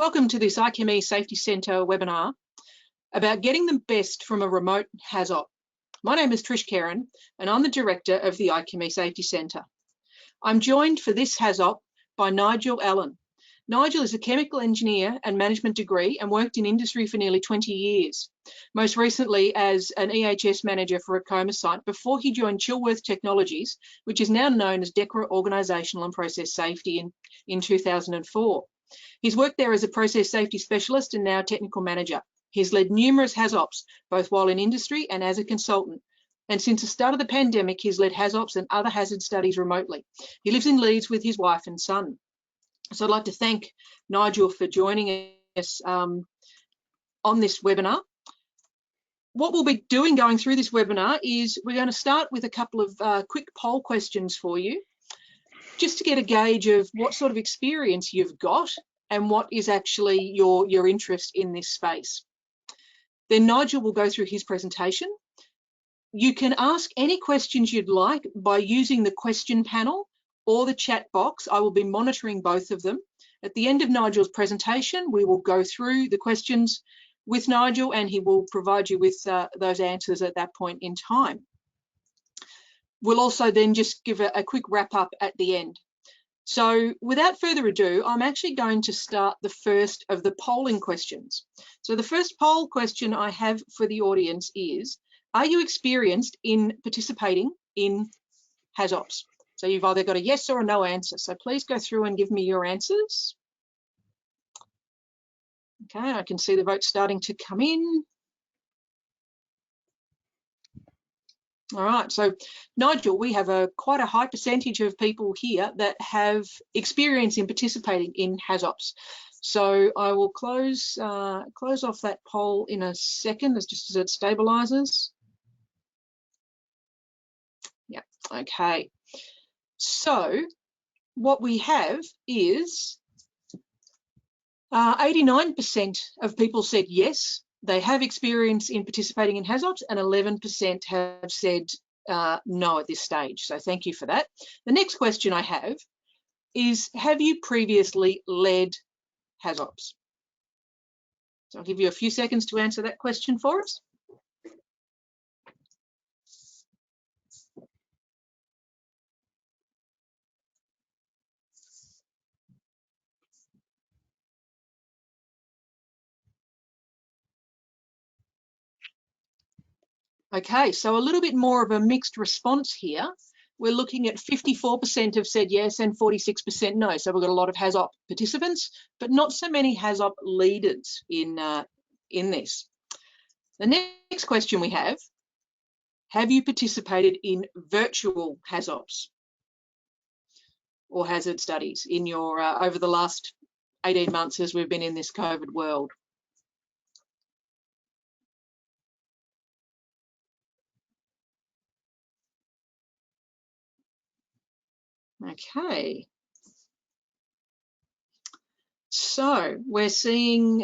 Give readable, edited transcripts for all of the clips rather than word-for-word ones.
Welcome to this IQME Safety Centre webinar about getting the best from a remote HAZOP. My name is Trish Kerrin and I'm the Director of the IQME Safety Centre. I'm joined for this HAZOP by Nigel Allen. Nigel is a chemical engineer and management degree and worked in industry for nearly 20 years, most recently as an EHS manager for a coma site before he joined Chilworth Technologies, which is now known as DECRA Organisational and Process Safety in 2004. He's worked there as a process safety specialist and now technical manager. He's led numerous HAZOPs, both while in industry and as a consultant. And since the start of the pandemic, he's led HAZOPs and other hazard studies remotely. He lives in Leeds with his wife and son. So I'd like to thank Nigel for joining us on this webinar. What we'll be doing going through this webinar is we're going to start with a couple of quick poll questions for you, just to get a gauge of what sort of experience you've got and what is actually your interest in this space. Then Nigel will go through his presentation. You can ask any questions you'd like by using the question panel or the chat box. I will be monitoring both of them. At the end of Nigel's presentation, we will go through the questions with Nigel and he will provide you with those answers at that point in time. We'll also then just give a quick wrap up at the end. So without further ado, I'm actually going to start the first of the polling questions. So the first poll question I have for the audience is, are you experienced in participating in HAZOPs? So you've either got a yes or a no answer. So please go through and give me your answers. Okay, I can see the votes starting to come in. All right, so Nigel, we have quite a high percentage of people here that have experience in participating in HAZOPs. So I will close off that poll in a second, just as it stabilizes. Yeah, okay. So what we have is 89% of people said yes, they have experience in participating in HAZOPs, and 11% have said no at this stage. So thank you for that. The next question I have is, have you previously led HAZOPs? So I'll give you a few seconds to answer that question for us. Okay, so a little bit more of a mixed response here. We're looking at 54% have said yes and 46% no. So we've got a lot of HAZOP participants, but not so many HAZOP leaders in this. The next question we have you participated in virtual HAZOPs or hazard studies in your over the last 18 months as we've been in this COVID world? Okay, so we're seeing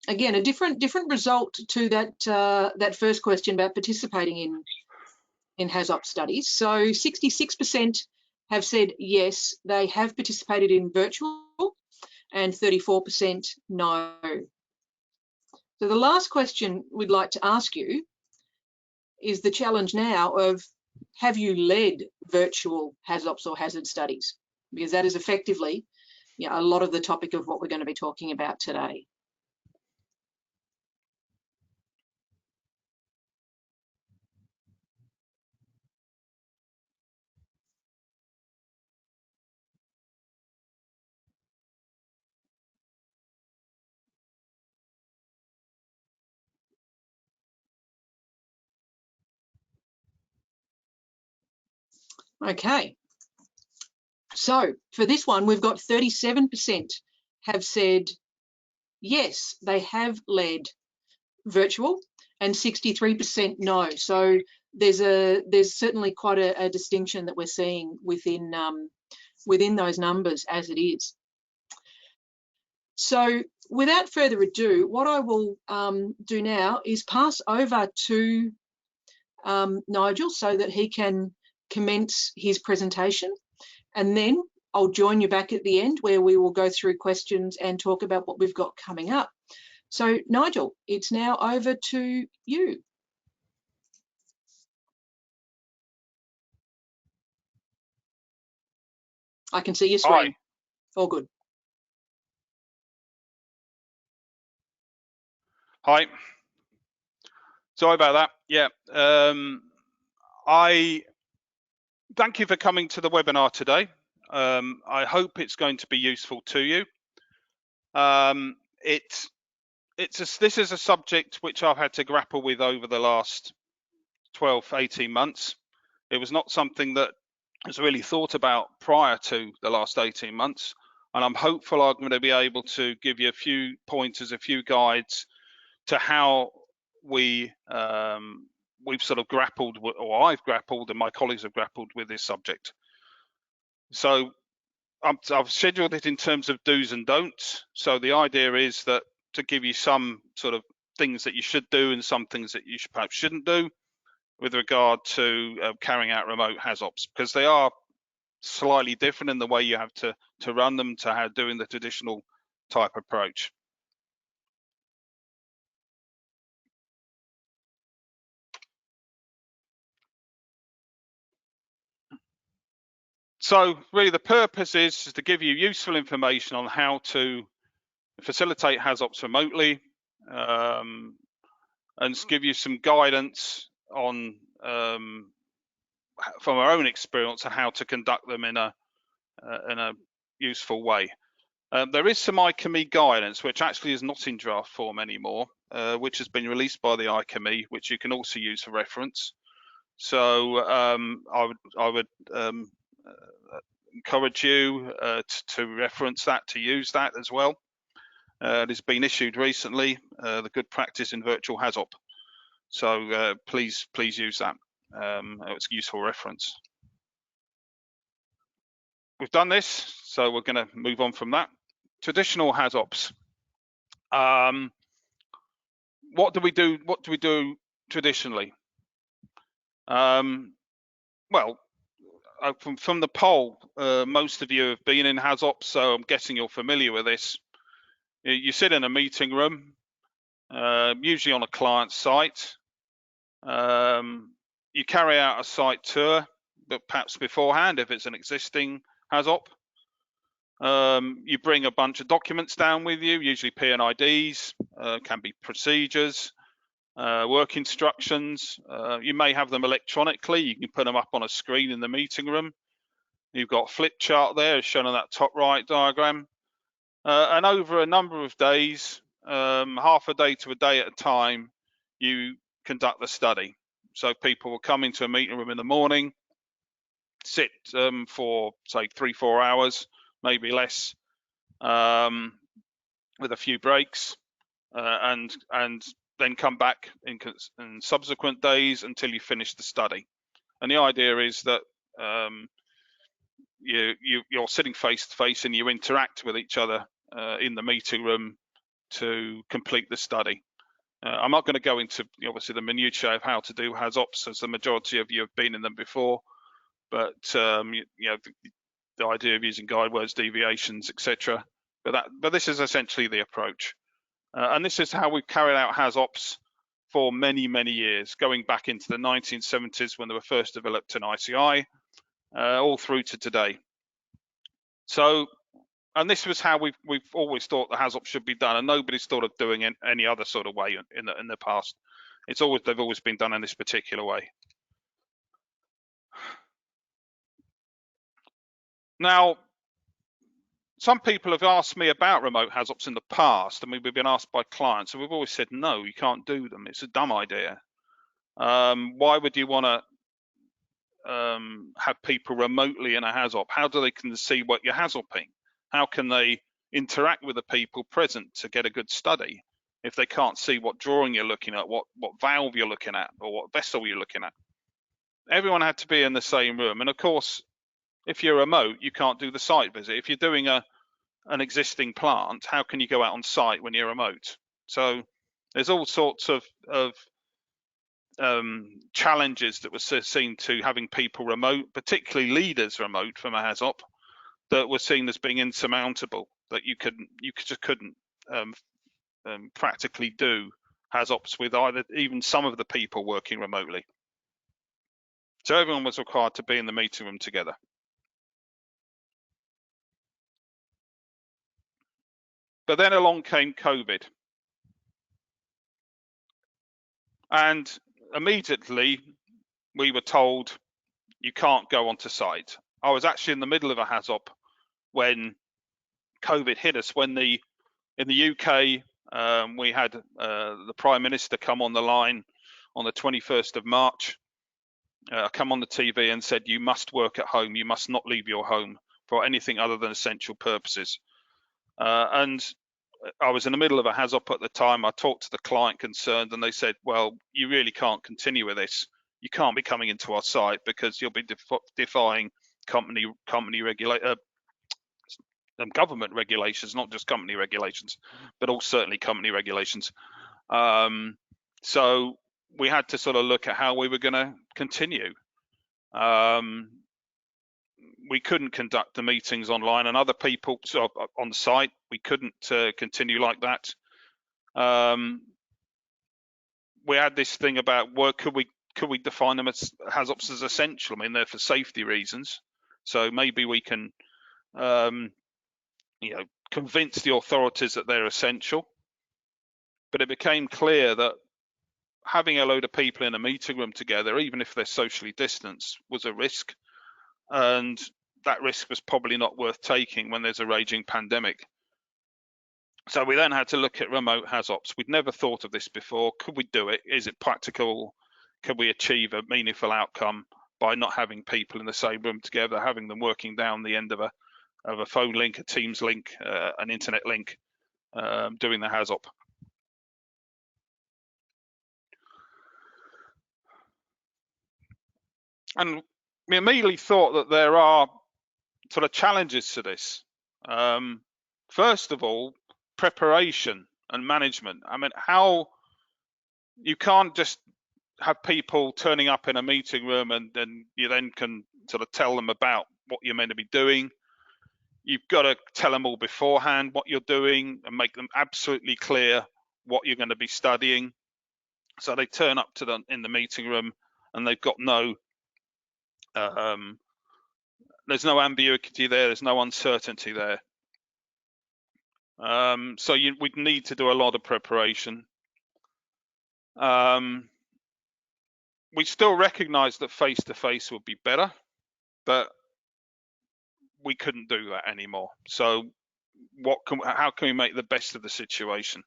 again a different result to that first question about participating in HAZOP studies. So 66% have said yes, they have participated in virtual, and 34% no. So the last question we'd like to ask you is the challenge now of, have you led virtual HAZOPs or hazard studies? Because that is effectively, a lot of the topic of what we're going to be talking about today. Okay, so for this one, we've got 37% have said yes, they have led virtual, and 63% no. So there's certainly quite a distinction that we're seeing within those numbers as it is. So without further ado, what I will do now is pass over to Nigel so that he can commence his presentation, and then I'll join you back at the end where we will go through questions and talk about what we've got coming up. So Nigel, it's now over to you. I can see your screen. Hi. All good. Hi. Sorry about that. Yeah. I thank you for coming to the webinar today. I hope it's going to be useful to you. This is a subject which I've had to grapple with over the last 12, 18 months. It was not something that was really thought about prior to the last 18 months. And I'm hopeful I'm going to be able to give you a few pointers, a few guides to how we've sort of grappled, or I've grappled and my colleagues have grappled with this subject. So I've scheduled it in terms of do's and don'ts. So the idea is that to give you some sort of things that you should do and some things that you perhaps shouldn't do with regard to carrying out remote HAZOPs, because they are slightly different in the way you have to run them to how doing the traditional type approach. So really the purpose is to give you useful information on how to facilitate HAZOPs remotely, and give you some guidance on from our own experience on how to conduct them in a useful way. There is some ICME guidance which actually is not in draft form anymore, which has been released by the ICME, which you can also use for reference. So I would encourage you to reference that, to use that as well. It has been issued recently, the good practice in virtual HAZOP. So please use that. It's a useful reference. We've done this, so we're going to move on from that. Traditional HAZOPs. What do we do? What do we do traditionally? Well, from the poll, most of you have been in HAZOPs, so I'm guessing you're familiar with this. You sit in a meeting room, usually on a client site. You carry out a site tour, but perhaps beforehand if it's an existing HAZOP. You bring a bunch of documents down with you, usually P&IDs, can be procedures, work instructions. You may have them electronically. You can put them up on a screen in the meeting room. You've got a flip chart there as shown on that top right diagram. And over a number of days, half a day to a day at a time, you conduct the study. So people will come into a meeting room in the morning, sit for say 3-4 hours, maybe less, with a few breaks, and then come back in subsequent days until you finish the study. And the idea is that you're sitting face to face and you interact with each other in the meeting room to complete the study. I'm not going to go into obviously the minutiae of how to do HAZOPs, as the majority of you have been in them before, but the idea of using guide words, deviations, etc. But this is essentially the approach, and this is how we've carried out HAZOPs for many years, going back into the 1970s when they were first developed in ICI, all through to today. So, and this was how we've always thought the HAZOP should be done, and nobody's thought of doing it any other sort of way in the past. They've always been done in this particular way. Now, some people have asked me about remote HAZOPs in the past, and we've been asked by clients, and we've always said, no, you can't do them. It's a dumb idea. Why would you want to have people remotely in a HAZOP? How do they can see what you're HAZOPing? How can they interact with the people present to get a good study if they can't see what drawing you're looking at, what valve you're looking at, or what vessel you're looking at? Everyone had to be in the same room. And of course, if you're remote, you can't do the site visit. If you're doing an existing plant, how can you go out on site when you're remote? So there's all sorts of challenges that were seen to having people remote, particularly leaders remote from a HAZOP, that were seen as being insurmountable, that you just couldn't practically do HAZOPs with even some of the people working remotely. So everyone was required to be in the meeting room together. But then along came COVID. And immediately we were told you can't go onto site. I was actually in the middle of a HAZOP when COVID hit us, when in the UK, we had the Prime Minister come on the line on the 21st of March, come on the TV and said, you must work at home, you must not leave your home for anything other than essential purposes. And I was in the middle of a HAZOP at the time. I talked to the client concerned and they said, well, you really can't continue with this. You can't be coming into our site because you'll be defying government regulations, not just company regulations, but all certainly company regulations. So we had to sort of look at how we were going to continue. We couldn't conduct the meetings online, and other people on the site, we couldn't continue like that. We had this thing about could we define them as HAZOPs as essential? I mean, they're for safety reasons, so maybe we can convince the authorities that they're essential. But it became clear that having a load of people in a meeting room together, even if they're socially distanced, was a risk. And that risk was probably not worth taking when there's a raging pandemic. So we then had to look at remote HAZOPs. We'd never thought of this before. Could we do it? Is it practical? Could we achieve a meaningful outcome by not having people in the same room together, having them working down the end of a phone link, a Teams link, an internet link, doing the HAZOP? And we immediately thought that there are sort of challenges to this. First of all, preparation and management. I mean, you can't just have people turning up in a meeting room and then you then can sort of tell them about what you're meant to be doing. You've got to tell them all beforehand what you're doing and make them absolutely clear what you're going to be studying. So they turn up in the meeting room and they've got there's no ambiguity there, there's no uncertainty there. So we'd need to do a lot of preparation. We still recognize that face-to-face would be better, but we couldn't do that anymore. So how can we make the best of the situation?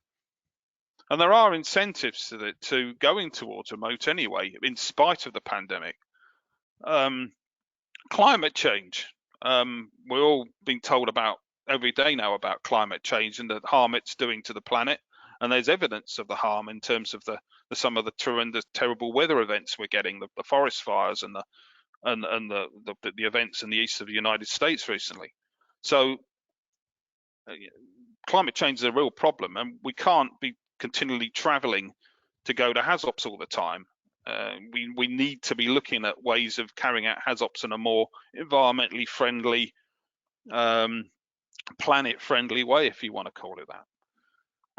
And there are incentives to going towards remote anyway, in spite of the pandemic. Climate change. We're all being told about every day now about climate change and the harm it's doing to the planet. And there's evidence of the harm in terms of some of the tremendous, terrible weather events we're getting, the forest fires and the events in the east of the United States recently. So climate change is a real problem, and we can't be continually traveling to go to HAZOPs all the time. We need to be looking at ways of carrying out HAZOPs in a more environmentally friendly, planet-friendly way, if you want to call it that.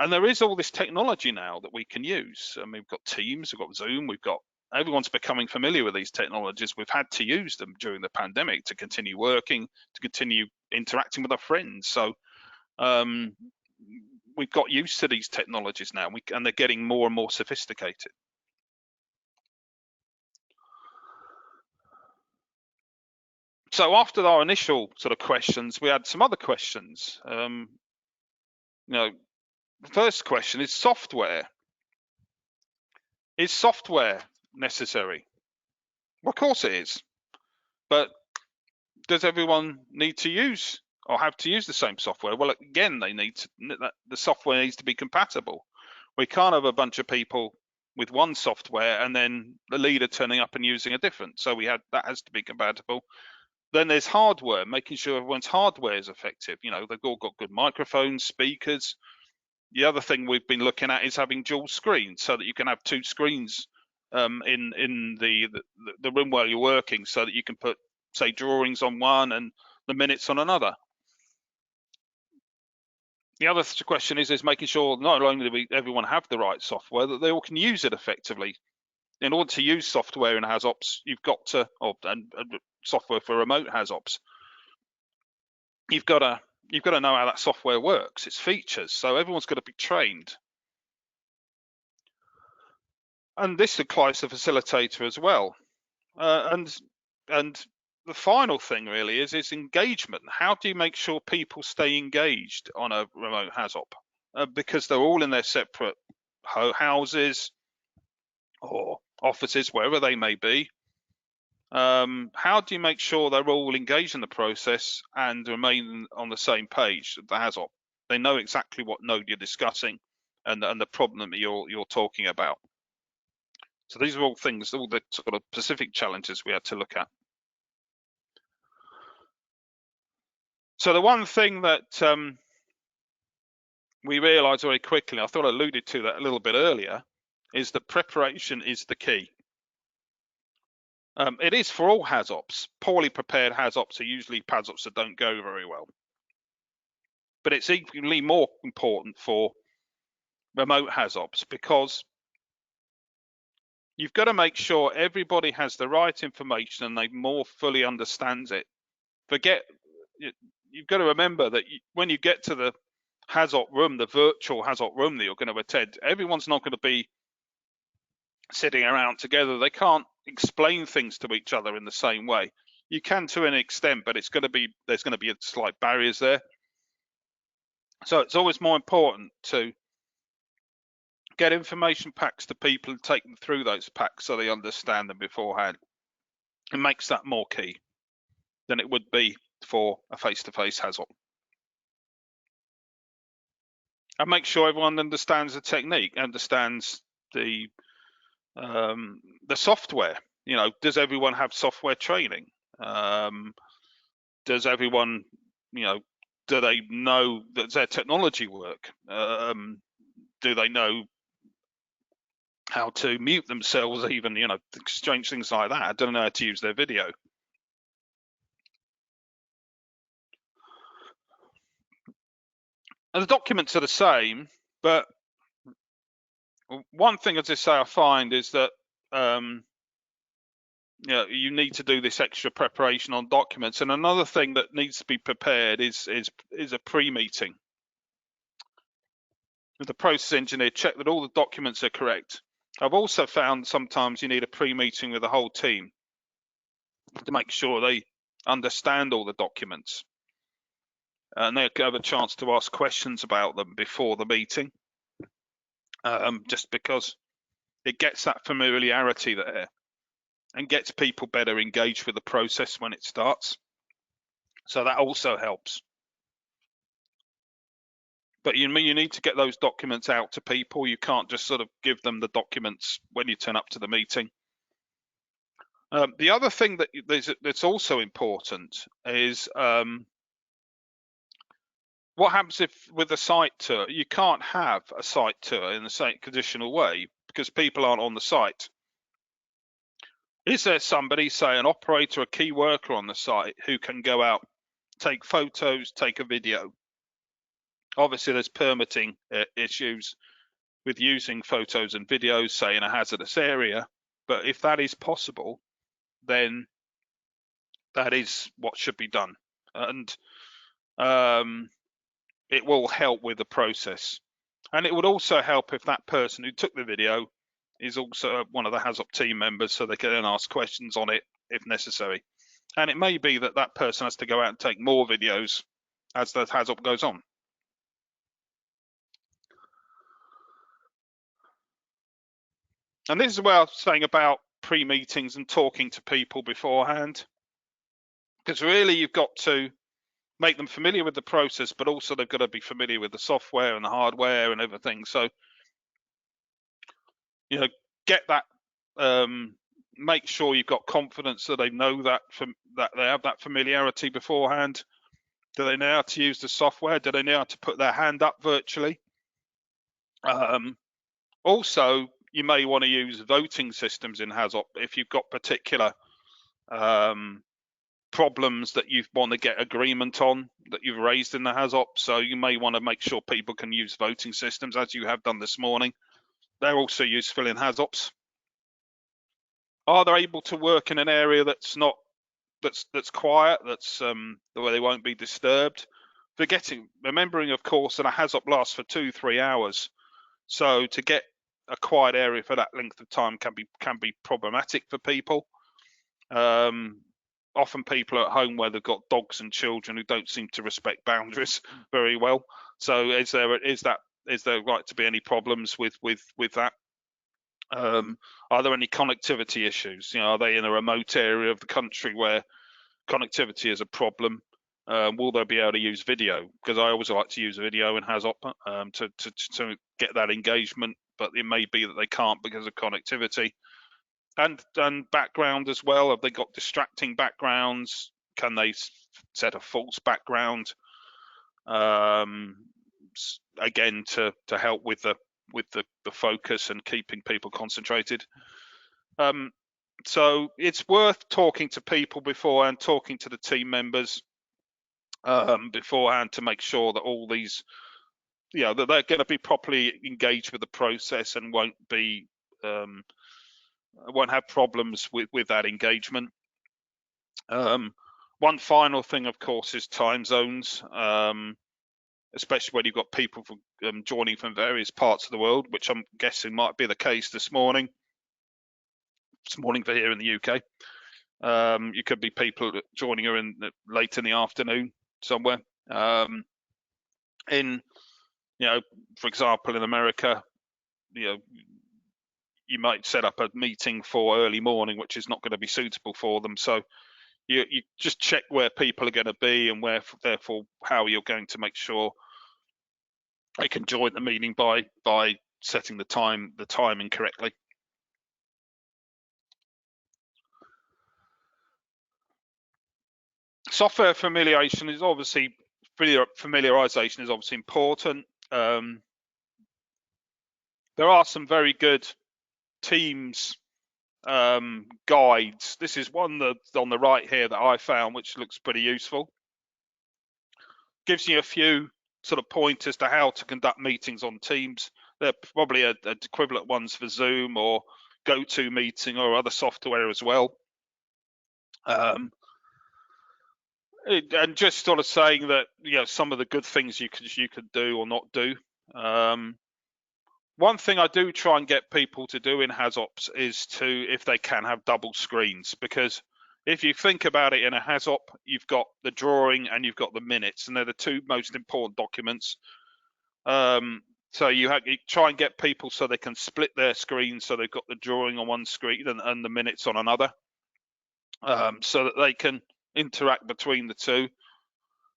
And there is all this technology now that we can use. I mean, we've got Teams, we've got Zoom, everyone's becoming familiar with these technologies. We've had to use them during the pandemic to continue working, to continue interacting with our friends. So we've got used to these technologies now, and they're getting more and more sophisticated. So after our initial sort of questions, we had some other questions. The first question is software. Is software necessary? Well, of course it is. But does everyone need to use or have to use the same software? Well, again, the software needs to be compatible. We can't have a bunch of people with one software and then the leader turning up and using a different. So that has to be compatible. Then there's hardware, making sure everyone's hardware is effective. They've all got good microphones, speakers. The other thing we've been looking at is having dual screens, so that you can have two screens in the room while you're working, so that you can put, say, drawings on one and the minutes on another. The other question is making sure not only do everyone have the right software, that they all can use it effectively. In order to use software in HAZOPs, you've got to, and software for remote HAZOPs, you've got to know how that software works, its features. So everyone's got to be trained. And this applies to the facilitator as well. And the final thing really is engagement. How do you make sure people stay engaged on a remote HAZOP? Because they're all in their separate houses or offices, wherever they may be. How do you make sure they're all engaged in the process and remain on the same page, the HAZOP? They know exactly what node you're discussing and the problem that you're talking about. So these are all things, all the sort of specific challenges we had to look at. So the one thing that we realized very quickly, I thought I alluded to that a little bit earlier, is that preparation is the key. It is for all HAZOPs. Poorly prepared HAZOPs are usually HAZOPs that don't go very well. But it's equally more important for remote HAZOPs because you've got to make sure everybody has the right information and they more fully understands it. You've got to remember that when you get to the HAZOP room, the virtual HAZOP room that you're going to attend, everyone's not going to be sitting around together. They can't explain things to each other in the same way. You can to an extent, but there's going to be slight barriers there. So it's always more important to get information packs to people and take them through those packs so they understand them beforehand. It makes that more key than it would be for a face-to-face HAZOP. And make sure everyone understands the technique, understands the software. You know, does everyone have software training? Does everyone, you know, do they know that their technology work? Do they know how to mute themselves, even, you know, strange things like that? Do they know how to use their video? And the documents are the same, but one thing, as I say, I find is that you know, you need to do this extra preparation on documents. And another thing that needs to be prepared is a pre-meeting. The process engineer check that all the documents are correct. I've also found sometimes you need a pre-meeting with the whole team to make sure they understand all the documents. And they have a chance to ask questions about them before the meeting, just because it gets that familiarity there and gets people better engaged with the process when it starts. So that also helps. But you need to get those documents out to people. You can't just sort of give them the documents when you turn up to the meeting. The other thing that's also important is what happens if with a site tour, you can't have a site tour in the same traditional way because people aren't on the site. Is there somebody, say an operator, a key worker on the site who can go out, take photos, take a video? Obviously, there's permitting issues with using photos and videos, say in a hazardous area, but if that is possible, then that is what should be done. And it will help with the process. And it would also help if that person who took the video is also one of the HAZOP team members, so they can then ask questions on it if necessary. And it may be that that person has to go out and take more videos as the HAZOP goes on. And this is where I was saying about pre-meetings and talking to people beforehand, because really you've got to make them familiar with the process, but also they've got to be familiar with the software and the hardware and everything. So, you know, get that, make sure you've got confidence that they know that they have that familiarity beforehand. Do they know how to use the software? Do they know how to put their hand up virtually? Also, you may want to use voting systems in HAZOP if you've got particular problems that you want to get agreement on that you've raised in the HAZOP. So you may want to make sure people can use voting systems, as you have done this morning. They're also useful in HAZOPs. Are they able to work in an area that's quiet, that's where they won't be disturbed? Remembering, of course, that a HAZOP lasts for 2-3 hours. So to get a quiet area for that length of time can be problematic for people. Often people are at home where they've got dogs and children who don't seem to respect boundaries very well. So is there right to be any problems with that? Are there any connectivity issues? Are they in a remote area of the country where connectivity is a problem? Will they be able to use video? Because I always like to use video in HAZOP to get that engagement, but it may be that they can't because of connectivity. And background as well. Have they got distracting backgrounds? Can they set a false background? Again, to help with the focus and keeping people concentrated. So it's worth talking to people beforehand, talking to the team members beforehand to make sure that all these, that they're going to be properly engaged with the process and won't have problems with that engagement. One final thing, of course, is time zones, especially when you've got people joining from various parts of the world, which I'm guessing might be the case this morning. This morning for here in the UK. You could be people joining her late in the afternoon somewhere. For example, in America, you might set up a meeting for early morning, which is not going to be suitable for them. So you just check where people are going to be and therefore how you're going to make sure they can join the meeting by setting the timing correctly. Software familiarization is obviously important. There are some very good Teams guides. This is one that's on the right here that I found, which looks pretty useful. Gives you a few sort of pointers to how to conduct meetings on Teams. They're probably equivalent ones for Zoom or GoToMeeting or other software as well. And just sort of saying that some of the good things you could do or not do. One thing I do try and get people to do in HAZOPs is to, if they can, have double screens, because if you think about it, in a HAZOP, you've got the drawing and you've got the minutes, and they're the two most important documents. So you try and get people so they can split their screens, so they've got the drawing on one screen and the minutes on another, so that they can interact between the two.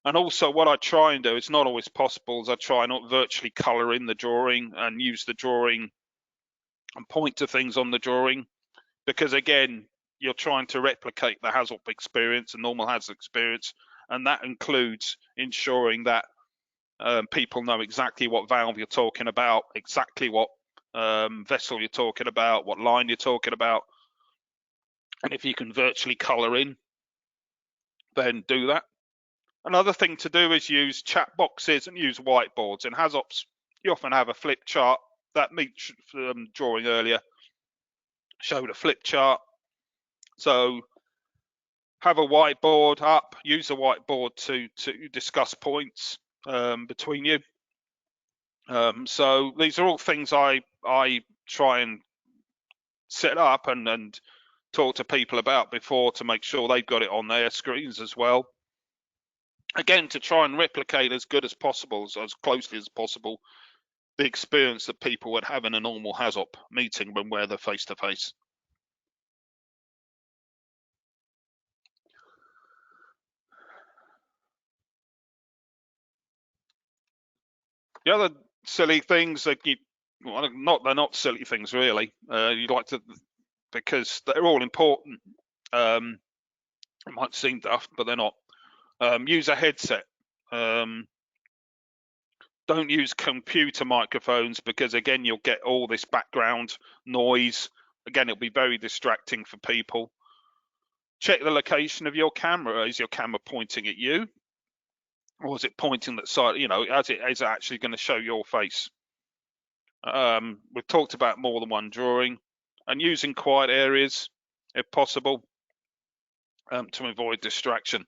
And also what I try and do, it's not always possible, is I try not virtually colour in the drawing and use the drawing and point to things on the drawing, because again, you're trying to replicate the HAZOP experience, a normal HAZOP experience, and that includes ensuring that people know exactly what valve you're talking about, exactly what vessel you're talking about, what line you're talking about. And if you can virtually colour in, then do that. Another thing to do is use chat boxes and use whiteboards. In HAZOPs, you often have a flip chart. That meets drawing earlier showed a flip chart. So have a whiteboard up, use a whiteboard to discuss points between you. So these are all things I try and set up and talk to people about before, to make sure they've got it on their screens as well. Again, to try and replicate as good as possible, as closely as possible, the experience that people would have in a normal HAZOP meeting when they're face to face. The other silly things that they're not silly things really. You'd like to, because they're all important. It might seem daft, but they're not. Use a headset. Don't use computer microphones, because again, you'll get all this background noise. Again, it'll be very distracting for people. Check the location of your camera. Is your camera pointing at you, or is it pointing that side? You know, is it actually going to show your face? We've talked about more than one drawing, and using quiet areas if possible to avoid distraction.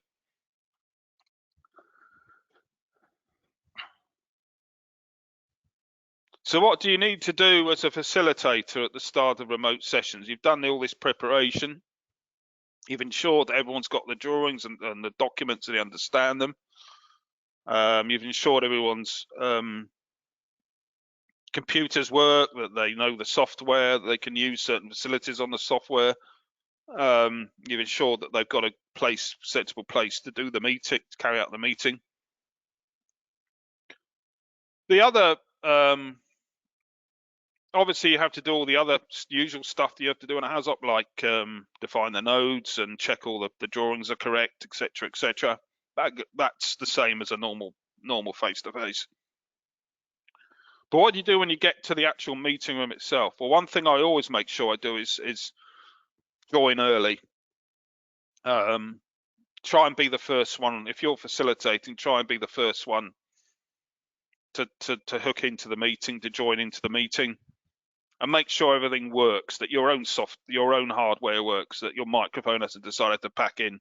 So what do you need to do as a facilitator at the start of remote sessions? You've done all this preparation. You've ensured that everyone's got the drawings and the documents and they understand them. You've ensured everyone's computers work, that they know the software, that they can use certain facilities on the software. You've ensured that they've got a sensible place to do the meeting, to carry out the meeting. The other, obviously you have to do all the other usual stuff that you have to do in a HAZOP, like define the nodes and check all the drawings are correct, etc., etc. That's the same as a normal face-to-face. But what do you do when you get to the actual meeting room itself? Well, one thing I always make sure I do is join early. Try and be the first one. If you're facilitating, try and be the first one to hook into the meeting, to join into the meeting, and make sure everything works, that your own hardware works, that your microphone hasn't decided to pack in.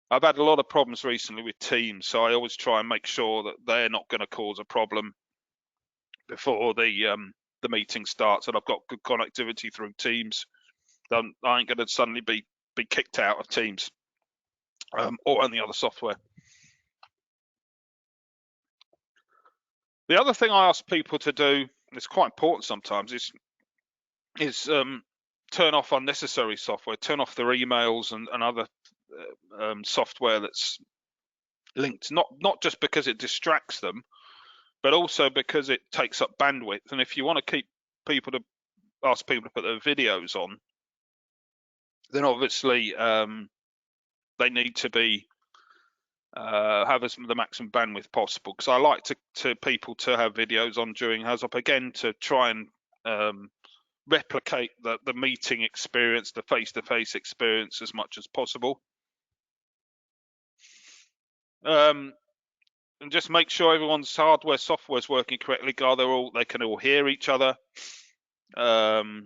I've had a lot of problems recently with Teams, so I always try and make sure that they're not going to cause a problem before the meeting starts, and I've got good connectivity through Teams. Then I ain't going to suddenly be kicked out of Teams or any other software. The other thing I ask people to do, and it's quite important sometimes, is turn off unnecessary software, turn off their emails and other software that's linked, not just because it distracts them, but also because it takes up bandwidth. And if you want to ask people to put their videos on, then obviously they need to be have the maximum bandwidth possible. Because I like to people to have videos on during HAZOP, again, to try and replicate the meeting experience, the face-to-face experience as much as possible. And just make sure everyone's hardware, software is working correctly. They can all hear each other. The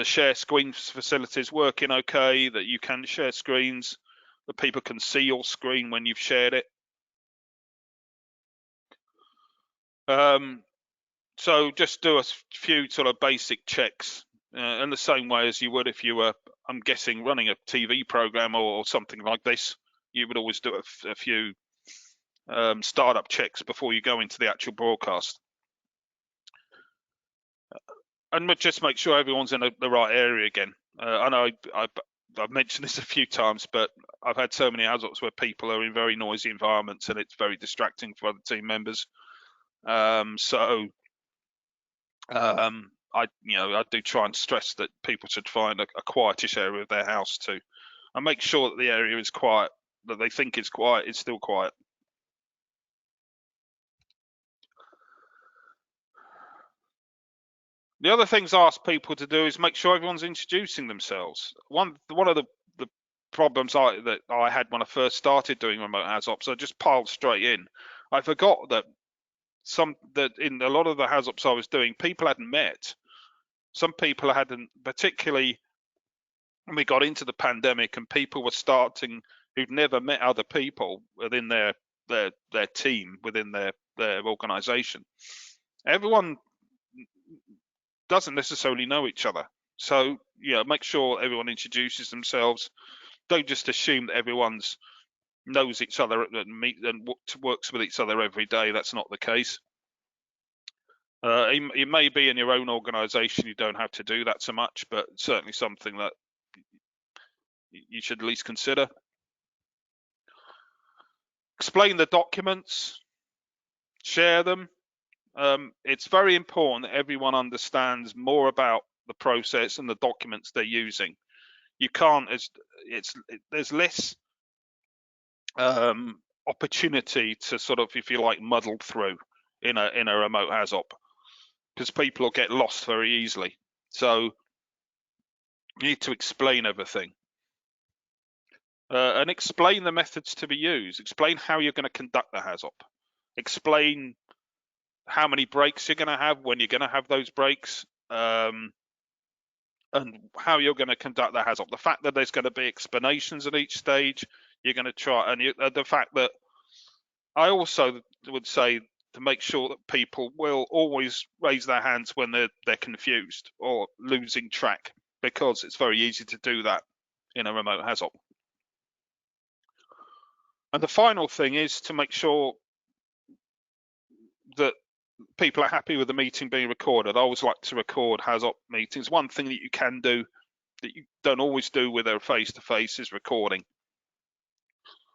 share screens facilities working okay, that you can share screens, that people can see your screen when you've shared it. So just do a few sort of basic checks in the same way as you would if you were, I'm guessing, running a TV program or something like this. You would always do a few startup checks before you go into the actual broadcast. And just make sure everyone's in the right area again. I know I've mentioned this a few times, but I've had so many HAZOPs where people are in very noisy environments and it's very distracting for other team members. I do try and stress that people should find a quietish area of their house too, and make sure that the area is quiet, that they think is quiet, is still quiet. The other things I ask people to do is make sure everyone's introducing themselves. One of the problems that I had when I first started doing remote HAZOPs, I just piled straight in. I forgot that in a lot of the HAZOPs I was doing, people hadn't met. Some people hadn't, particularly when we got into the pandemic and people were starting who'd never met other people within their team, within their organization. Everyone doesn't necessarily know each other. So make sure everyone introduces themselves. Don't just assume that everyone's knows each other and works with each other every day. That's not the case. It may be in your own organization you don't have to do that so much, but certainly something that you should at least consider. Explain the documents, share them. It's very important that everyone understands more about the process and the documents they're using. You can't, there's less opportunity to sort of, if you like, muddle through in a remote HAZOP, because people will get lost very easily. So you need to explain everything. and explain the methods to be used. Explain how you're going to conduct the HAZOP. Explain how many breaks you're going to have, when you're going to have those breaks, and how you're going to conduct the HAZOP. The fact that there's going to be explanations at each stage, you're going to try, and the fact that I also would say to make sure that people will always raise their hands when they're confused or losing track, because it's very easy to do that in a remote HAZOP. And the final thing is to make sure that people are happy with the meeting being recorded. I always like to record HAZOP meetings. One thing that you can do that you don't always do with a face-to-face is recording,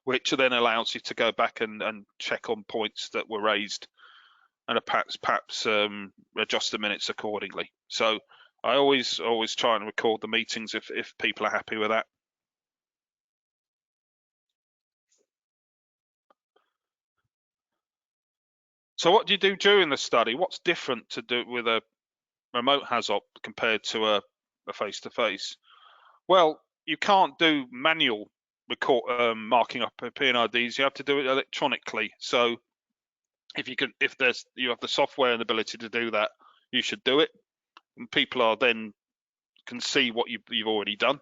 which then allows you to go back and check on points that were raised and perhaps adjust the minutes accordingly. So I always try and record the meetings if people are happy with that. So what do you do during the study? What's different to do with a remote HAZOP compared to a face-to-face? Well, you can't do manual marking up PNIDs. You have to do it electronically. So if you have the software and ability to do that, you should do it. And people are then can see what you've already done.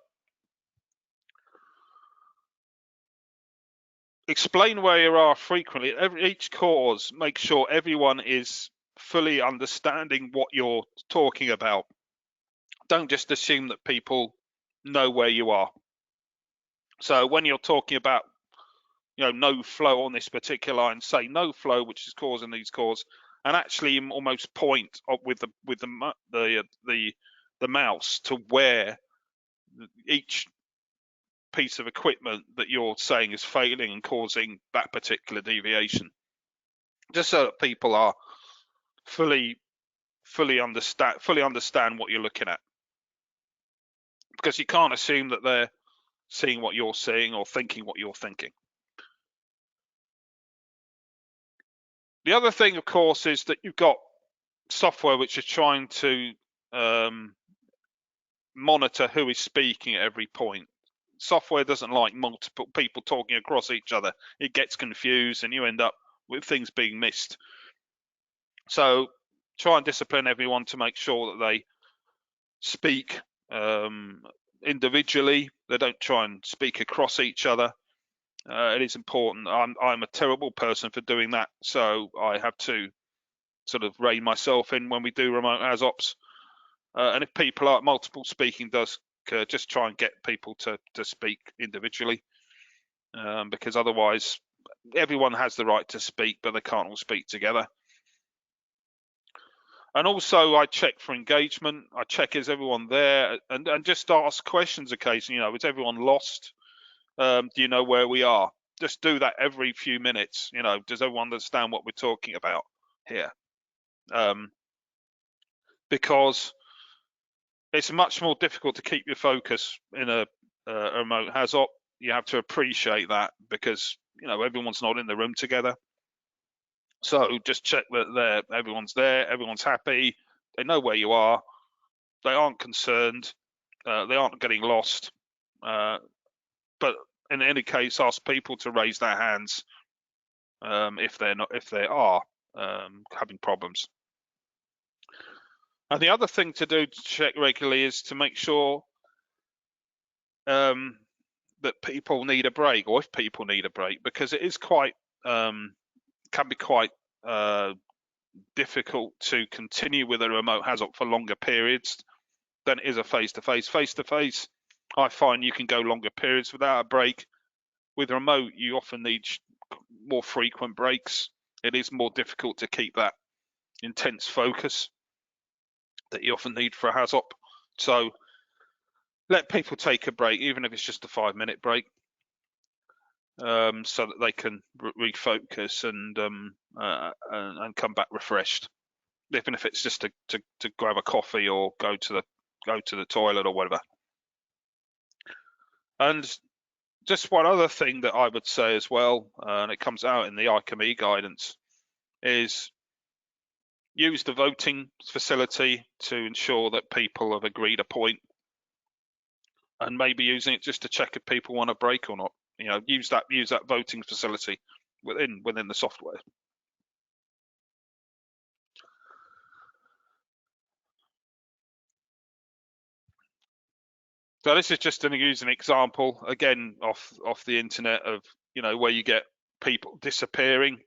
Explain where you are frequently. Each cause, make sure everyone is fully understanding what you're talking about. Don't just assume that people know where you are. So when you're talking about, no flow on this particular line, say no flow, which is causing these causes, and actually almost point with the mouse to where each piece of equipment that you're saying is failing and causing that particular deviation, just so that people are fully understand what you're looking at, because you can't assume that they're seeing what you're seeing or thinking what you're thinking. The other thing, of course, is that you've got software which is trying to monitor who is speaking at every point. Software doesn't like multiple people talking across each other. It gets confused and you end up with things being missed. So try and discipline everyone to make sure that they speak individually. They don't try and speak across each other. It is important. I'm a terrible person for doing that, so I have to sort of rein myself in when we do remote HAZOPs. And if people are multiple speaking, does just try and get people to speak individually, because otherwise everyone has the right to speak, but they can't all speak together. And also I check for engagement. I check, is everyone there, and just ask questions occasionally. Is everyone lost? Do you know where we are? Just do that every few minutes. Does everyone understand what we're talking about here? Because it's much more difficult to keep your focus in a remote HAZOP. You have to appreciate that, because everyone's not in the room together. So just check that everyone's there, everyone's happy, they know where you are, they aren't concerned, they aren't getting lost. But in any case, ask people to raise their hands if they are having problems. And the other thing to do to check regularly is to make sure that people need a break, or if people need a break, because it is can be quite difficult to continue with a remote HAZOP for longer periods than it is a face-to-face. Face-to-face, I find you can go longer periods without a break. With remote, you often need more frequent breaks. It is more difficult to keep that intense focus that you often need for a HAZOP. So let people take a break, even if it's just a 5-minute break, so that they can refocus and come back refreshed, even if it's just to grab a coffee or go to the toilet or whatever. And just one other thing that I would say as well, and it comes out in the ICME guidance, is use the voting facility to ensure that people have agreed a point, and maybe using it just to check if people want a break or not. use that voting facility within the software. So this is just use an example again off the internet of where you get people disappearing.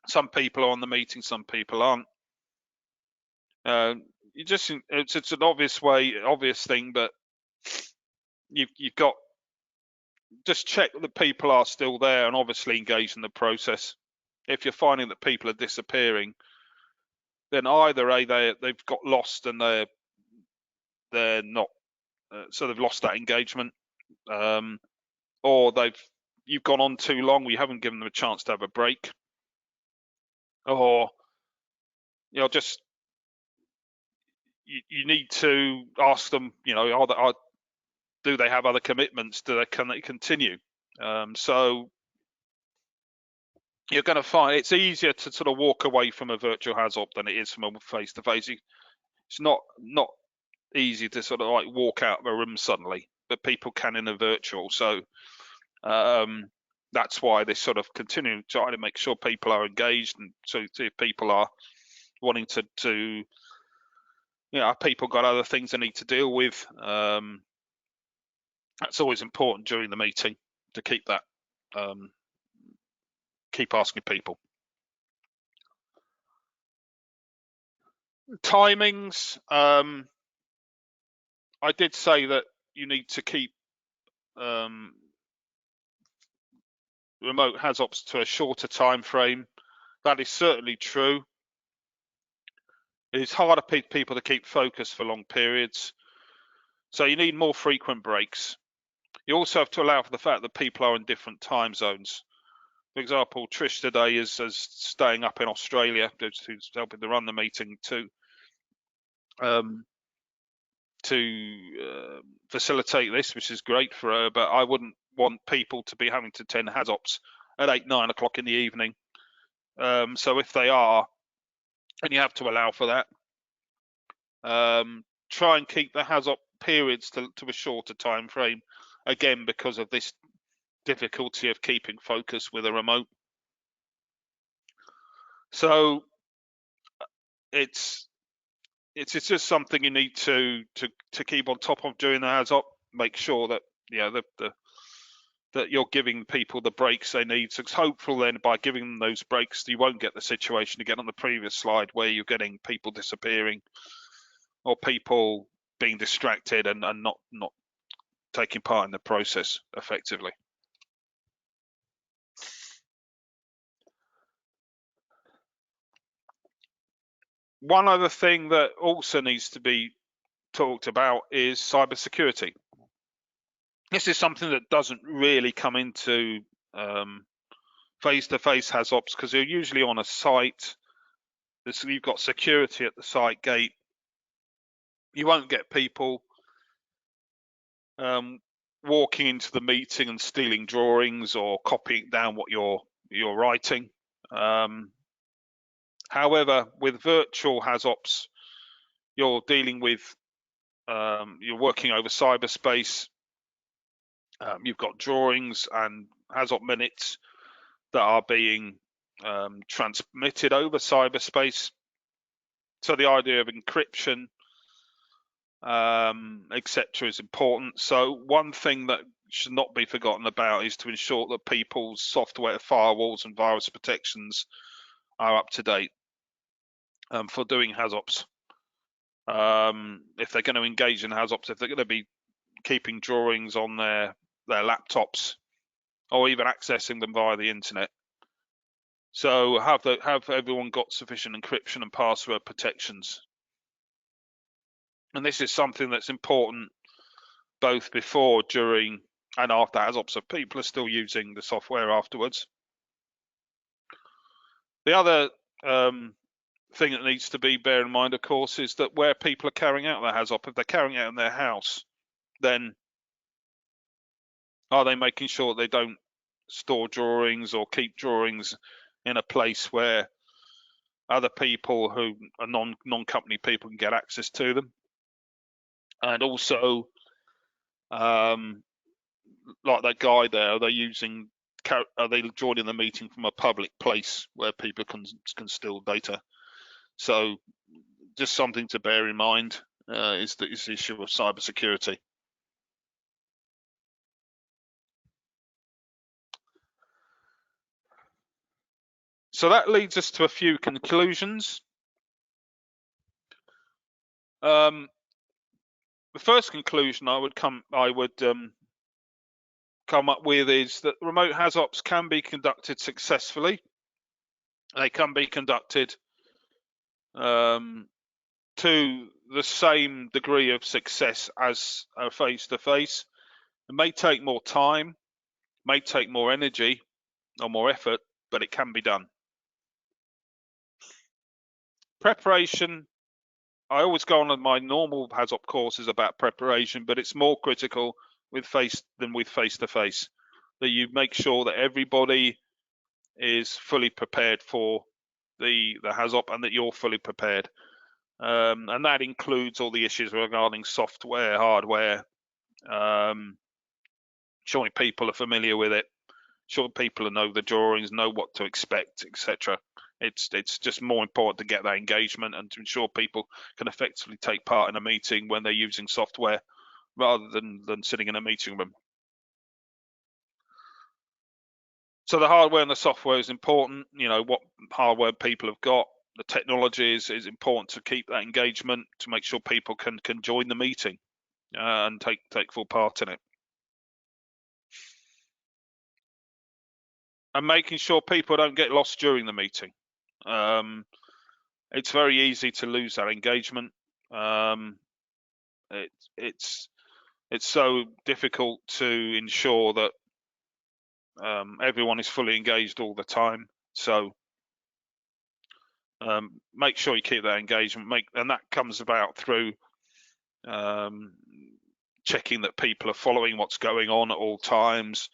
Some people are on the meeting, some people aren't. It's an obvious thing, but you've got just check that people are still there and obviously engaged in the process. If you're finding that people are disappearing, then either they've got lost and they're not, so they've lost that engagement, or you've gone on too long, we haven't given them a chance to have a break, or just you need to ask them, do they have other commitments? Can they continue? So you're going to find it's easier to sort of walk away from a virtual HAZOP than it is from a face-to-face. It's not easy to sort of like walk out of a room suddenly, but people can in a virtual. So that's why they sort of continue trying to make sure people are engaged, and so if people are wanting to people got other things they need to deal with. That's always important during the meeting to keep that, keep asking people. Timings. I did say that you need to keep remote HAZOPs to a shorter time frame. That is certainly true. It is harder for people to keep focused for long periods. So you need more frequent breaks. You also have to allow for the fact that people are in different time zones. For example, Trish today is staying up in Australia, who's helping to run the meeting to facilitate this, which is great for her. But I wouldn't want people to be having to attend HAZOPs at 8, 9 o'clock in the evening. So if they are, and you have to allow for that, try and keep the HAZOP periods to a shorter time frame, again because of this difficulty of keeping focus with a remote. So it's just something you need to keep on top of during the HAZOP. Make sure that that you're giving people the breaks they need. So it's hopeful then by giving them those breaks, you won't get the situation again on the previous slide where you're getting people disappearing or people being distracted and not taking part in the process effectively. One other thing that also needs to be talked about is cybersecurity. This is something that doesn't really come into face-to-face HAZOPs because you're usually on a site. You've got security at the site gate. You won't get people walking into the meeting and stealing drawings or copying down what you're writing. However, with virtual HAZOPs, you're dealing with you're working over cyberspace. You've got drawings and HAZOP minutes that are being transmitted over cyberspace. So the idea of encryption, etc., is important. So one thing that should not be forgotten about is to ensure that people's software firewalls and virus protections are up to date for doing HAZOPs. If they're going to engage in HAZOPs, if they're going to be keeping drawings on their laptops or even accessing them via the internet. So have everyone got sufficient encryption and password protections? And this is something that's important both before, during, and after HAZOPs. So people are still using the software afterwards. The other thing that needs to be bear in mind, of course, is that where people are carrying out their HAZOP, if they're carrying out in their house, then are they making sure they don't store drawings or keep drawings in a place where other people who are non-company people can get access to them? And also like that guy there, are they joining the meeting from a public place where people can steal data? So just something to bear in mind is the issue of cybersecurity. So that leads us to a few conclusions. The first conclusion I would come up with is that remote HAZOPs can be conducted successfully. They can be conducted to the same degree of success as a face-to-face. It may take more time, may take more energy or more effort, but it can be done. Preparation, I always go on my normal HAZOP courses about preparation, but it's more critical with face-to-face, that you make sure that everybody is fully prepared for the HAZOP and that you're fully prepared. And that includes all the issues regarding software, hardware, showing people are familiar with it, showing people know the drawings, know what to expect, etc. It's just more important to get that engagement and to ensure people can effectively take part in a meeting when they're using software rather than sitting in a meeting room. So the hardware and the software is important. You know, what hardware people have got, the technology is important to keep that engagement, to make sure people can join the meeting and take full part in it. And making sure people don't get lost during the meeting. It's very easy to lose that engagement. It's so difficult to ensure that everyone is fully engaged all the time. So make sure you keep that engagement. And that comes about through checking that people are following what's going on at all times,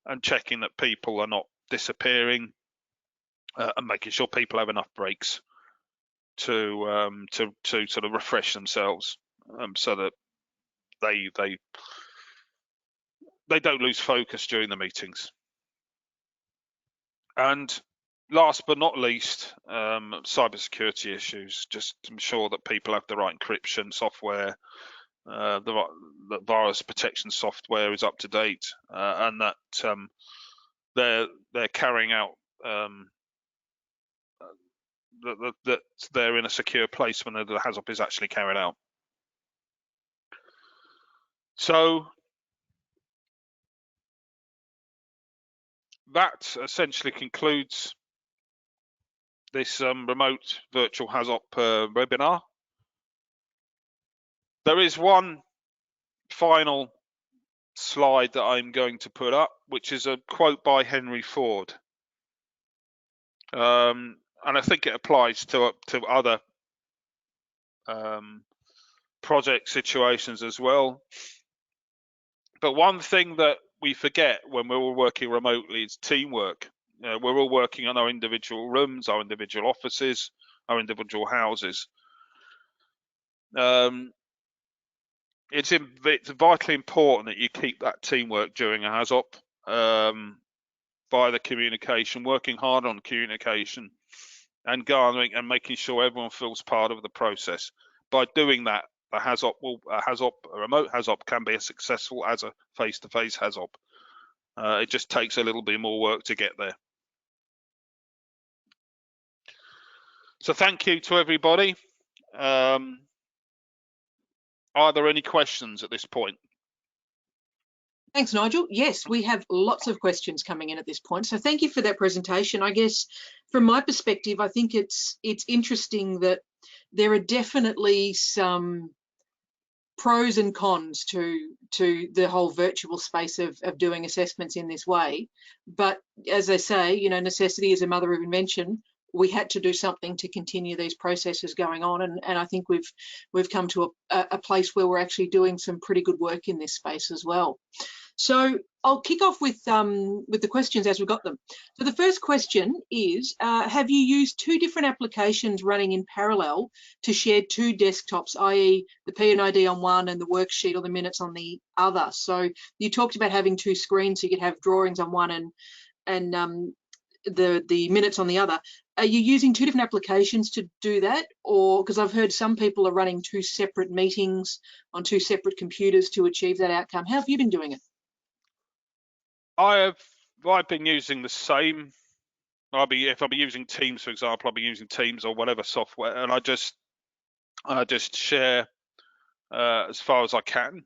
and checking that people are not disappearing, and making sure people have enough breaks to sort of refresh themselves, so that they don't lose focus during the meetings. And last but not least, cybersecurity issues. Just to ensure that people have the right encryption software, the virus protection software is up to date, and that they're carrying out that they're in a secure place when the HAZOP is actually carried out. So that essentially concludes this remote virtual HAZOP webinar. There is one final slide that I'm going to put up, which is a quote by Henry Ford, and I think it applies to other project situations as well. But one thing that we forget when we're all working remotely is teamwork. We're all working on our individual rooms, our individual offices, our individual houses. It's vitally important that you keep that teamwork during a HAZOP, via the communication, working hard on communication and garnering and making sure everyone feels part of the process. By doing that, a remote HAZOP can be as successful as a face-to-face HAZOP. It just takes a little bit more work to get there. So thank you to everybody. Are there any questions at this point? Thanks, Nigel. Yes, we have lots of questions coming in at this point. So thank you for that presentation. I guess from my perspective, I think it's interesting that there are definitely some pros and cons to the whole virtual space of doing assessments in this way. But as they say, you know, necessity is a mother of invention. We had to do something to continue these processes going on, and I think we've come to a place where we're actually doing some pretty good work in this space as well. So I'll kick off with the questions as we got them. So the first question is, have you used two different applications running in parallel to share two desktops, i.e. the P&ID on one and the worksheet or the minutes on the other? So you talked about having two screens, so you could have drawings on one and the minutes on the other. Are you using two different applications to do that? Or, because I've heard some people are running two separate meetings on two separate computers to achieve that outcome. How have you been doing it? I've been using the same. If I'll be using Teams, for example, I'll be using Teams or whatever software, and I just share as far as I can.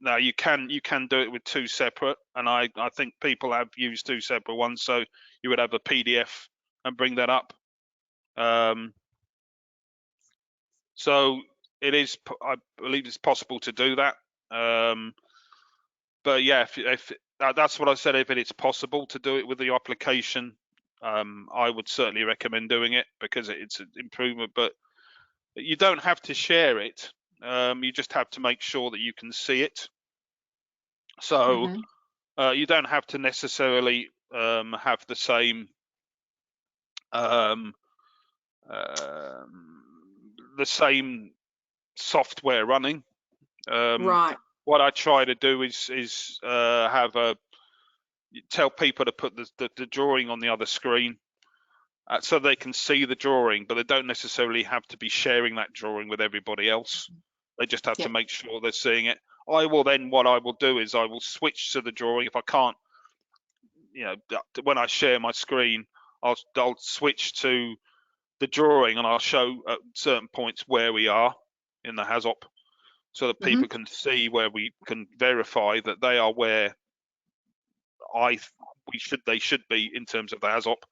Now you can do it with two separate, and I think people have used two separate ones. So you would have a PDF and bring that up. So it is, I believe it's possible to do that. But yeah, if that's what I said. If it's possible to do it with the application, I would certainly recommend doing it because it's an improvement. But you don't have to share it. You just have to make sure that you can see it. So you don't have to necessarily have the same software running. Right. What I try to do is tell people to put the drawing on the other screen so they can see the drawing, but they don't necessarily have to be sharing that drawing with everybody else. They just have to make sure they're seeing it. What I will do is I will switch to the drawing. If I can't, when I share my screen, I'll switch to the drawing and I'll show at certain points where we are in the HAZOP so that people can see, where we can verify that they are where they should be in terms of the HAZOP.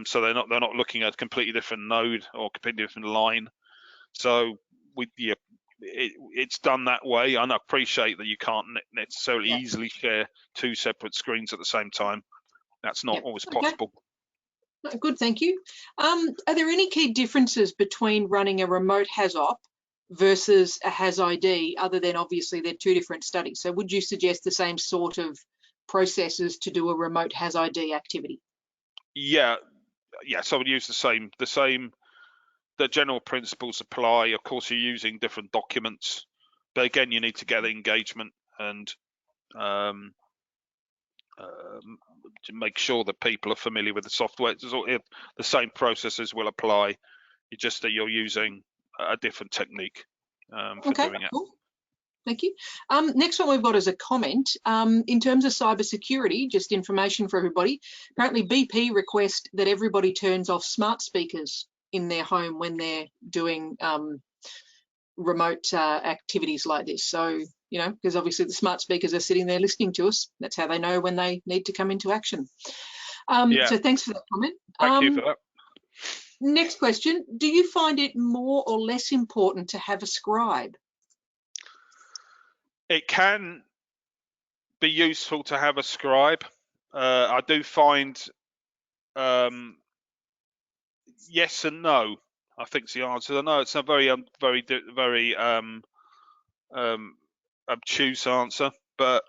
So they're not looking at a completely different node or completely different line. So it's done that way, and I appreciate that you can't necessarily easily share two separate screens at the same time. That's not always possible. Good, thank you. Are there any key differences between running a remote HAZOP versus a HAZID, other than obviously they're two different studies? So would you suggest the same sort of processes to do a remote HAZID activity? Yeah, so I would use the general principles apply. Of course, you're using different documents, but again, you need to get engagement and to make sure that people are familiar with the software. The same processes will apply. It's just that you're using a different technique for doing it. Cool. Thank you. Next one we've got is a comment. In terms of cybersecurity, just information for everybody. Apparently BP request that everybody turns off smart speakers in their home when they're doing remote activities like this. So, because obviously the smart speakers are sitting there listening to us. That's how they know when they need to come into action. So thanks for that comment. Thank you for that. Next question. Do you find it more or less important to have a scribe? It can be useful to have a scribe. I do find yes and no. I think it's the answer. I know it's a very obtuse answer, but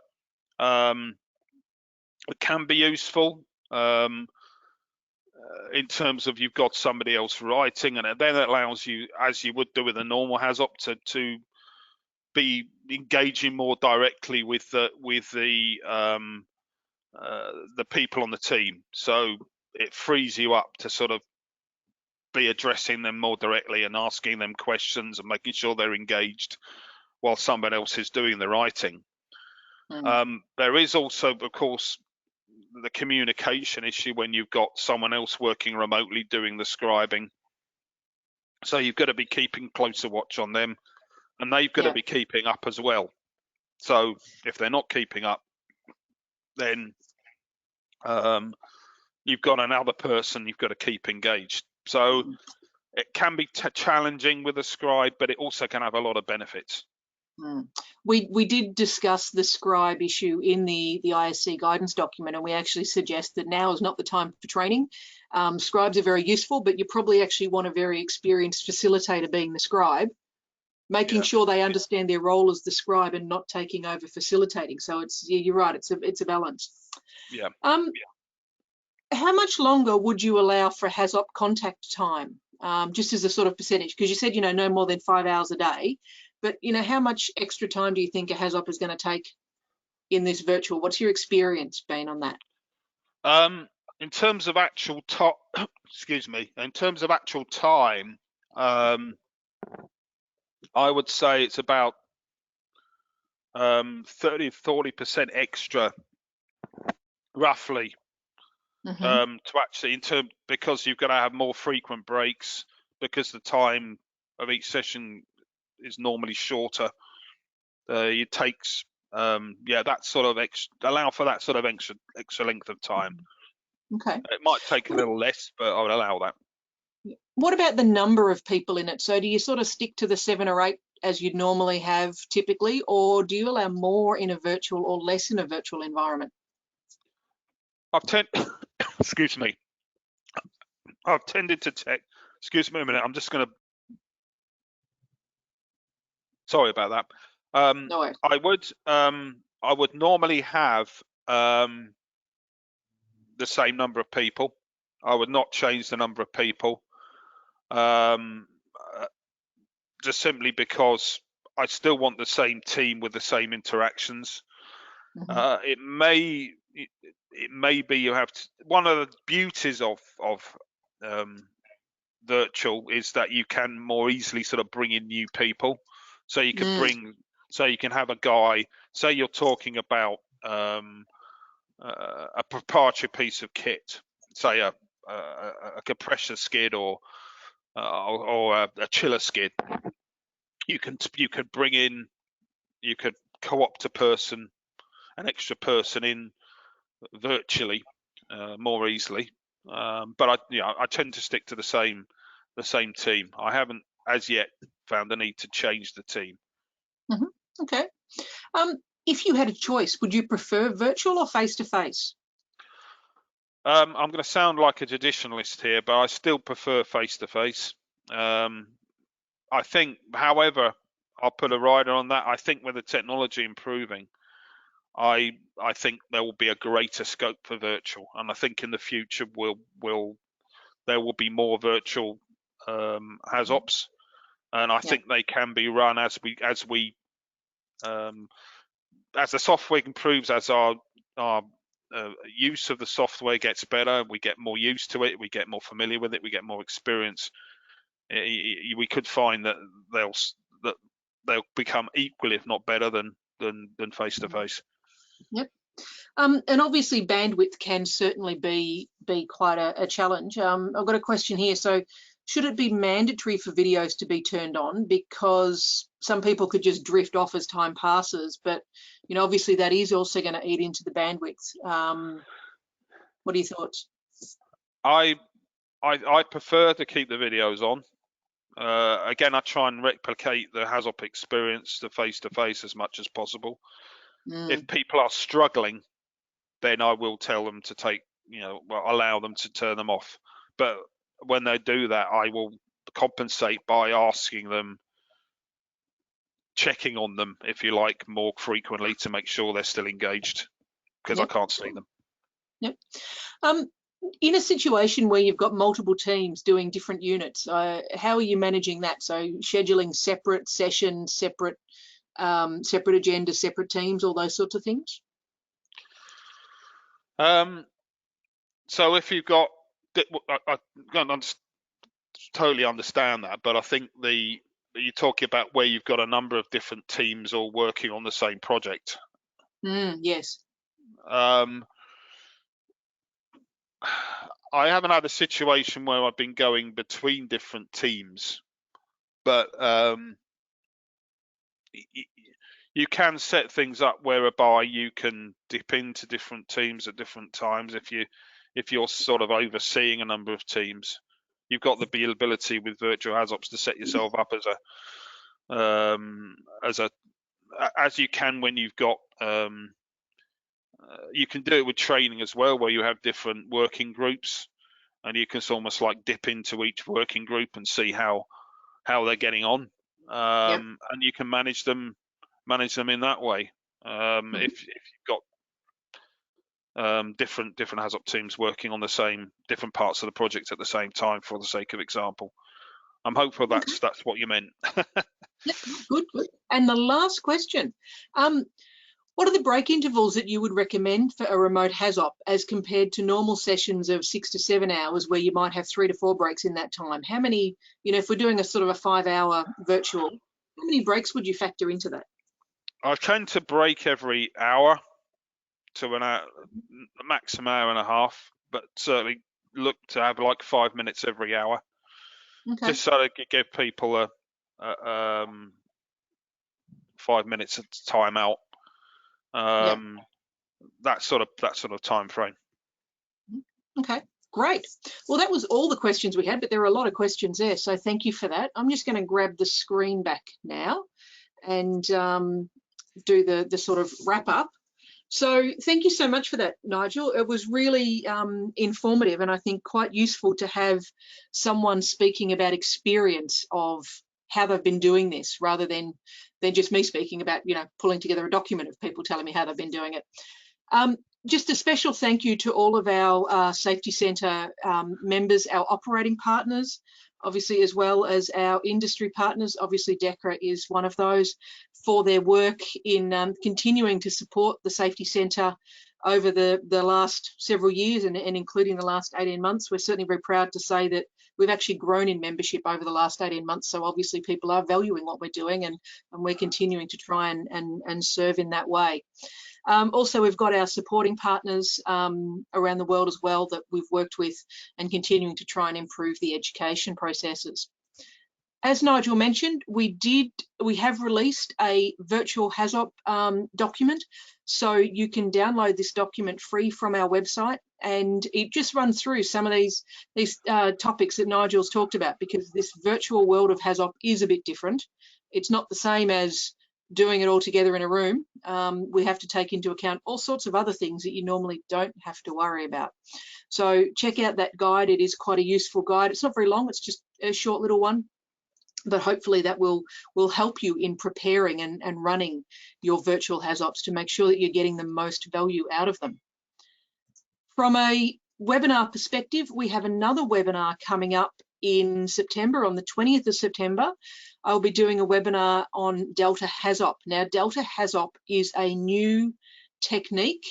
it can be useful in terms of you've got somebody else writing, and then it allows you, as you would do with a normal HAZOP, to be engaging more directly with the people on the team. So it frees you up to sort of be addressing them more directly and asking them questions and making sure they're engaged while someone else is doing the writing. There is also, of course, the communication issue when you've got someone else working remotely doing the scribing. So you've got to be keeping closer watch on them, and they've got to be keeping up as well. So if they're not keeping up, then you've got another person you've got to keep engaged. So it can be challenging with a scribe, but it also can have a lot of benefits. We did discuss the scribe issue in the ISC guidance document, and we actually suggest that now is not the time for training. Scribes are very useful, but you probably actually want a very experienced facilitator being the scribe, making sure they understand their role as the scribe and not taking over facilitating. So it's, yeah, you're right, it's a balance. Yeah. How much longer would you allow for HAZOP contact time, just as a sort of percentage? Because you said, you know, no more than 5 hours a day, but, you know, how much extra time do you think a HAZOP is going to take in this virtual? What's your experience been on that? In terms of actual time, excuse me, in terms of actual time, I would say it's about 30-40% extra, roughly, to actually, because you're going to have more frequent breaks, because the time of each session is normally shorter. It takes, that sort of allow for that sort of extra length of time. Okay. It might take a little less, but I would allow that. What about the number of people in it? So do you sort of stick to the 7 or 8 as you'd normally have typically, or do you allow more in a virtual or less in a virtual environment? Excuse me. I've tended to take, excuse me a minute, I'm just going to, sorry about that. No worries. I would normally have the same number of people. I would not change the number of people, just simply because I still want the same team with the same interactions. It may be you have to, one of the beauties of virtual is that you can more easily sort of bring in new people. So you can you can have a guy, say you're talking about a proprietary piece of kit, say a compressor skid or a chiller skid. You could bring in, you could co-opt an extra person in virtually more easily. But I tend to stick to the same team. I haven't as yet found the need to change the team. Okay. If you had a choice, would you prefer virtual or face-to-face? I'm going to sound like a traditionalist here, but I still prefer face-to-face. I think, however, I'll put a rider on that. I think with the technology improving, I think there will be a greater scope for virtual, and I think in the future there will be more virtual HAZOPs, and I think they can be run as the software improves, as our use of the software gets better, we get more used to it, we get more familiar with it, we get more experience. We could find that they'll become equal, if not better, than face to face. Yep. And obviously bandwidth can certainly be quite a challenge. I've got a question here. So should it be mandatory for videos to be turned on? Because some people could just drift off as time passes, but you know, obviously that is also going to eat into the bandwidth. What are your thoughts? I prefer to keep the videos on. Again, I try and replicate the HAZOP experience, the face-to-face, as much as possible. If people are struggling, then I will tell them to allow them to turn them off. But when they do that, I will compensate by asking them, checking on them, if you like, more frequently to make sure they're still engaged, because I can't see them. Yep. In a situation where you've got multiple teams doing different units, how are you managing that? So scheduling separate sessions, separate agendas, separate teams, all those sorts of things? So if you've got, I totally understand that, but I think you're talking about where you've got a number of different teams all working on the same project. Yes. I haven't had a situation where I've been going between different teams, but you can set things up whereby you can dip into different teams at different times. If you're sort of overseeing a number of teams, you've got the ability with virtual HAZOPs to set yourself up as you can when you've got. You can do it with training as well, where you have different working groups, and you can almost like dip into each working group and see how they're getting on. and you can manage them in that way. If you've got different HAZOP teams working on the same different parts of the project at the same time, for the sake of example. I'm hopeful that's what you meant. Yep, good. And the last question, what are the break intervals that you would recommend for a remote HAZOP as compared to normal sessions of 6 to 7 hours where you might have 3 to 4 breaks in that time? How many, if we're doing a sort of a 5-hour virtual, how many breaks would you factor into that? I tend to break every hour to an hour, maximum hour and a half, but certainly look to have like 5 minutes every hour, just so that give people a 5 minutes of time out. That sort of time frame. Okay, great. Well, that was all the questions we had, but there are a lot of questions there, so thank you for that. I'm just going to grab the screen back now and do the sort of wrap up. So thank you so much for that, Nigel. It was really informative, and I think quite useful to have someone speaking about experience of how they've been doing this, rather than just me speaking about, pulling together a document of people telling me how they've been doing it. Just a special thank you to all of our Safety Centre members, our operating partners, obviously, as well as our industry partners. Obviously, DECRA is one of those, for their work in continuing to support the Safety Centre over the last several years, and including the last 18 months. We're certainly very proud to say that we've actually grown in membership over the last 18 months. So obviously people are valuing what we're doing, and we're continuing to try and serve in that way. Also, we've got our supporting partners around the world as well that we've worked with, and continuing to try and improve the education processes. As Nigel mentioned, we have released a virtual HAZOP document, so you can download this document free from our website, and it just runs through some of these topics that Nigel's talked about, because this virtual world of HAZOP is a bit different. It's not the same as doing it all together in a room. We have to take into account all sorts of other things that you normally don't have to worry about. So check out that guide. It is quite a useful guide. It's not very long, it's just a short little one, but hopefully that will help you in preparing and running your virtual HAZOPs to make sure that you're getting the most value out of them. From a webinar perspective, we have another webinar coming up in September, on the 20th of September. I'll be doing a webinar on Delta HAZOP. Now, Delta HAZOP is a new technique.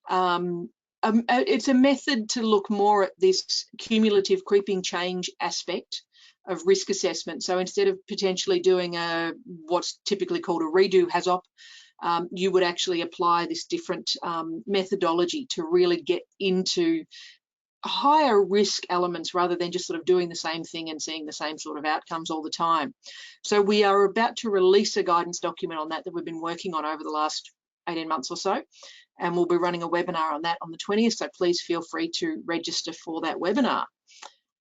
It's a method to look more at this cumulative creeping change aspect of risk assessment. So instead of potentially doing what's typically called a redo HAZOP, you would actually apply this different methodology to really get into higher risk elements, rather than just sort of doing the same thing and seeing the same sort of outcomes all the time. So we are about to release a guidance document on that we've been working on over the last 18 months or so, and we'll be running a webinar on that on the 20th, so please feel free to register for that webinar.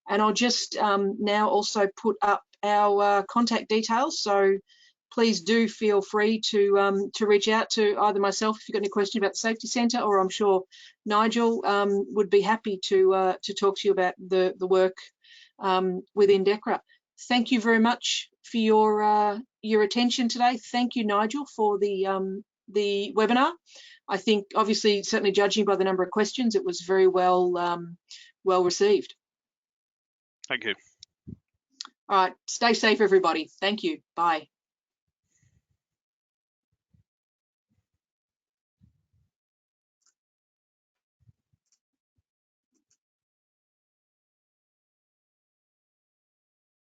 And I'll just now also put up our contact details, so please do feel free to reach out to either myself if you've got any question about the Safety Centre, or I'm sure Nigel would be happy to talk to you about the work within DECRA. Thank you very much for your attention today. Thank you, Nigel, for the webinar. I think, obviously, certainly judging by the number of questions, it was very well received. Thank you. All right, stay safe, everybody. Thank you. Bye.